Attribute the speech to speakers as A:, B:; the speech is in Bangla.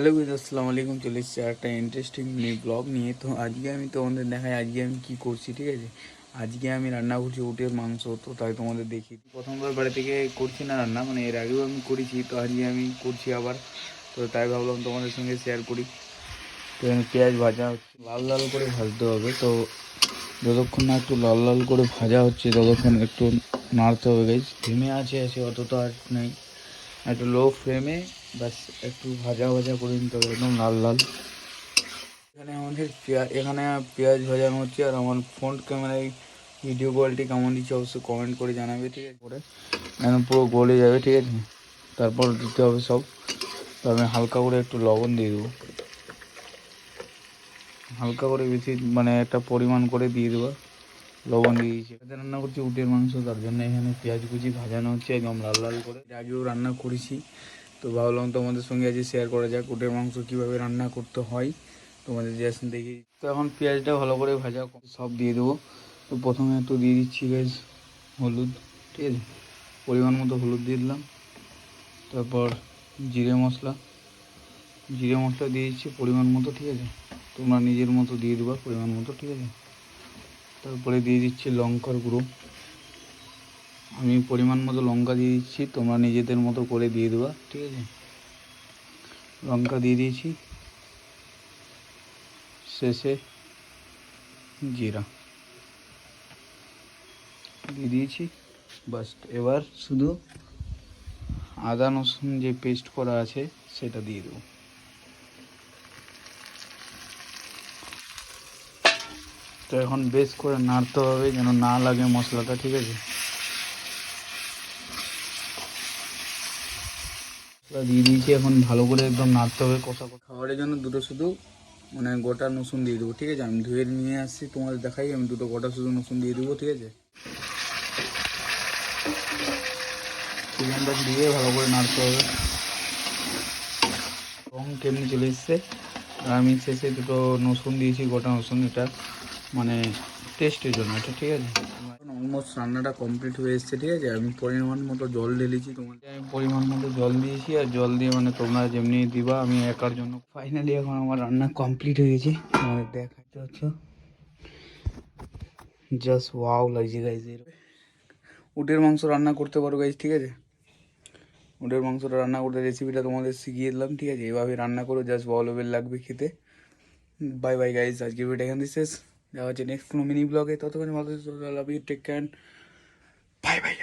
A: হ্যালো গাইস, আসসালামু আলাইকুম। চলে এসেছি একটা ইন্টারেস্টিং নিউ ব্লগ নিয়ে। তো আজকে আমি তোমাদের দেখাই আজকে আমি কী করছি, ঠিক আছে। আজকে আমি রান্না করছি উটের মাংস। তো তাই তোমাদের দেখি, প্রথমবার বাড়ি থেকে করছি না রান্না, মানে এর আগেও আমি করেছি, তো আজকে আমি করছি আবার। তো তাই ভাবলাম তোমাদের সঙ্গে শেয়ার করি। তো এখানে পেঁয়াজ ভাজা হচ্ছে, লাল লাল করে ভাজতে হবে। তো যতক্ষণ না একটু লাল লাল করে ভাজা হচ্ছে ততক্ষণ একটু নাড়তে হবে গাইস। ফ্লেমে আছে অতটা আর নেই, একটু লো ফ্লেমে ব্যাস একটু ভাজা ভাজা করে নিতে হবে, একদম লাল লাল। এখানে পেঁয়াজ ভাজানো হচ্ছে, আর আমার ফ্রন্ট ক্যামেরায় ভিডিও কোয়ালিটি কেমন দিচ্ছে অবশ্যই কমেন্ট করে জানাবে, ঠিক আছে। করে একদম পুরো গলে যাবে, ঠিক আছে। তারপর দিতে হবে সব। তো আমি হালকা করে একটু লবণ দিয়ে দেবো, হালকা করে, বেশি মানে একটা পরিমাণ করে দিয়ে দেবো। লবণ দিয়ে দিয়েছি। এখানে রান্না করছি উটের মাংস, তার জন্য এখানে পেঁয়াজ কুচি ভাজানো হচ্ছে একদম লাল লাল করে। এর আগেও রান্না করেছি, তো ভাবলাম তোমাদের সঙ্গে আজকে শেয়ার করা যাক উটের মাংস কীভাবে রান্না করতে হয়, তোমাদের জাস্ট দেখি। তো এখন পেঁয়াজটা ভালো করে ভাজা সব দিয়ে দেবো। তো প্রথমে একটু দিয়ে দিচ্ছি গাইস হলুদ, ঠিক আছে। পরিমাণ মতো হলুদ দিয়ে দিলাম। তারপর জিরে মশলা দিয়ে দিচ্ছি পরিমাণ মতো, ঠিক আছে। তোমরা নিজের মতো দিয়ে দেবা পরিমাণ মতো, ঠিক আছে। তারপরে দিয়ে দিচ্ছি লঙ্কার গুঁড়ো। আমি পরিমাণ মতো লঙ্কা দিয়ে দিচ্ছি, তোমরা নিজেদের মতো করে দিয়ে দেবা, ঠিক আছে। লঙ্কা দিয়ে দিয়েছি, শেষে জিরা দিয়ে দিয়েছি। বাস এবার শুধু আদা রসুন যে পেস্ট করা আছে সেটা দিয়ে দেবো। তো এখন বেশ করে নাড়তে হবে যেন না লাগে মশলাটা, ঠিক আছে। মশলা দিয়ে দিয়েছি, এখন ভালো করে একদম নাড়তে হবে, কষা খাবারের জন্য দুটো শুধু মানে গোটা রসুন দিয়ে দেবো, ঠিক আছে। আমি ধুয়ে নিয়ে আসছি তোমাদের দেখাই, আমি দুটো গোটা শুধু রসুন দিয়ে দেবো, ঠিক আছে। চিকেনটা দিয়ে ভালো করে নাড়তে হবে। রং কেমনি চলে এসছে, আর আমি শেষে দুটো রসুন দিয়েছি, গোটা রসুন, এটা মানে টেস্টের জন্য এটা, ঠিক আছে। অলমোস্ট রান্নাটা কমপ্লিট হয়ে এসছে, ঠিক আছে। আমি পরিমাণ মতো জল ঢেলেছি, তোমাকে আমি পরিমাণ মতো জল দিয়েছি, আর জল দিয়ে মানে তোমরা যেমনি দিবা, আমি একার জন্য। ফাইনালি এখন আমার রান্না কমপ্লিট হয়ে গেছে, তোমাদের দেখাতে হচ্ছে। জাস্ট ওয়াও লাগছে গাইজ। উটের মাংস রান্না করতে পারো গাইজ, ঠিক আছে। উটের মাংসটা রান্না করতে রেসিপিটা তোমাদের শিখিয়ে দিলাম, ঠিক আছে। এভাবে রান্না করো, জাস্ট ভালো লেভেল লাগবে খেতে। বাই বাই গাইজ, আজকে ভিডিও এখান থেকে শেষ। দেখা হচ্ছে নেক্সট কোনো মিনি ব্লগে। ততক্ষণ ভালো, love you, take care, bye by.